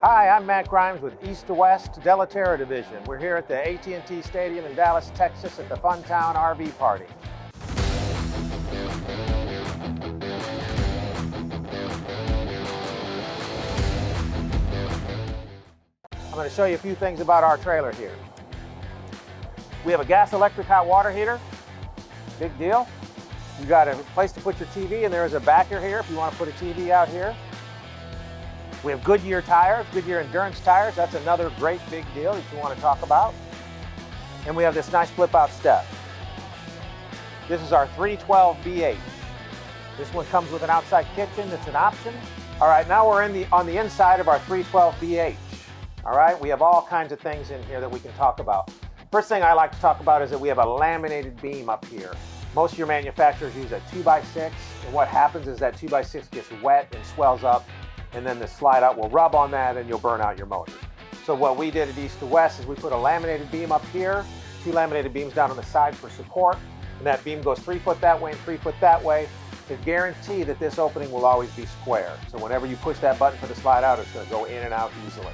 Hi, I'm Matt Grimes with East to West Della Terra Division. We're here at the AT&T Stadium in Dallas, Texas at the Funtown RV Party. I'm going to show you a few things about our trailer here. We have a gas electric hot water heater. Big deal. You got a place to put your TV, and there is a backer here if you want to put a TV out here. We have Goodyear tires, Goodyear endurance tires. That's another great big deal that you want to talk about. And we have this nice flip out step. This is our 312BH. This one comes with an outside kitchen. That's an option. All right, now we're on the inside of our 312BH. All right, we have all kinds of things in here that we can talk about. First thing I like to talk about is that we have a laminated beam up here. Most of your manufacturers use a 2x6, and what happens is that 2x6 gets wet and swells up, and then the slide out will rub on that and you'll burn out your motor. So what we did at East to West is we put a laminated beam up here, 2 laminated beams down on the side for support, and that beam goes 3 foot that way and 3 foot that way to guarantee that this opening will always be square. So whenever you push that button for the slide out, it's going to go in and out easily.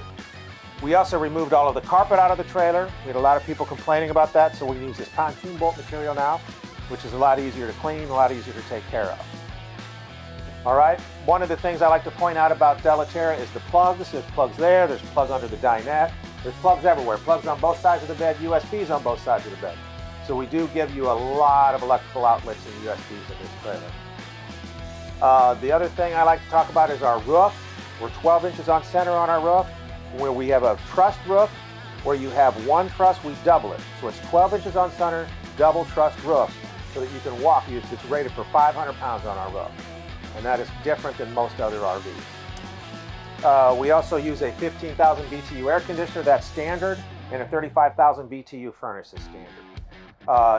We also removed all of the carpet out of the trailer. We had a lot of people complaining about that, so we use this pontoon bolt material now, which is a lot easier to clean, a lot easier to take care of. All right, one of the things I like to point out about Della Terra is the plugs. There's plugs there, there's plugs under the dinette, there's plugs everywhere. Plugs on both sides of the bed, USBs on both sides of the bed. So we do give you a lot of electrical outlets and USBs in this trailer. The other thing I like to talk about is our roof. We're 12 inches on center on our roof. Where we have a trussed roof, where you have one truss, we double it. So it's 12 inches on center, double trussed roof, so that you can walk. It's rated for 500 pounds on our roof. And that is different than most other RVs. We also use a 15,000 BTU air conditioner, that's standard, and a 35,000 BTU furnace is standard.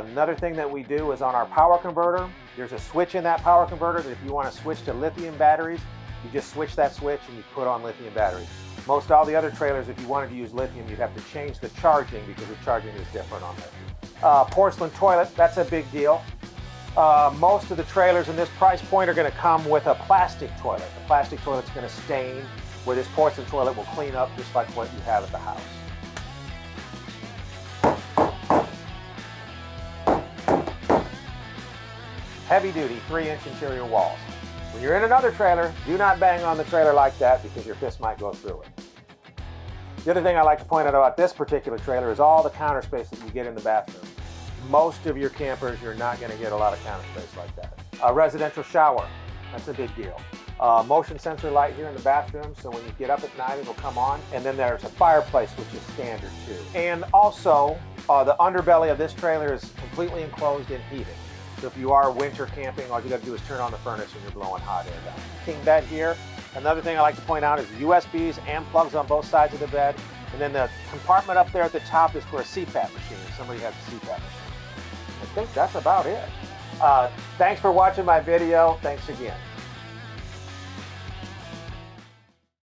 Another thing that we do is on our power converter, there's a switch in that power converter that if you want to switch to lithium batteries, you just switch that switch and you put on lithium batteries. Most all the other trailers, if you wanted to use lithium, you'd have to change the charging because the charging is different on lithium. Porcelain toilet, that's a big deal. Most of the trailers in this price point are going to come with a plastic toilet. The plastic toilet's going to stain, where this porcelain toilet will clean up just like what you have at the house. Heavy duty 3-inch interior walls. When you're in another trailer, do not bang on the trailer like that because your fist might go through it. The other thing I like to point out about this particular trailer is all the counter space that you get in the bathroom. Most of your campers, you're not going to get a lot of counter space like that. A residential shower, that's a big deal. Motion sensor light here in the bathroom, so when you get up at night, it'll come on. And then there's a fireplace, which is standard too. And also, the underbelly of this trailer is completely enclosed and heated. So if you are winter camping, all you got to do is turn on the furnace and you're blowing hot air down. King bed here. Another thing I like to point out is USBs and plugs on both sides of the bed. And then the compartment up there at the top is for a CPAP machine, if somebody has a CPAP machine. I think that's about it. Thanks for watching my video. Thanks again.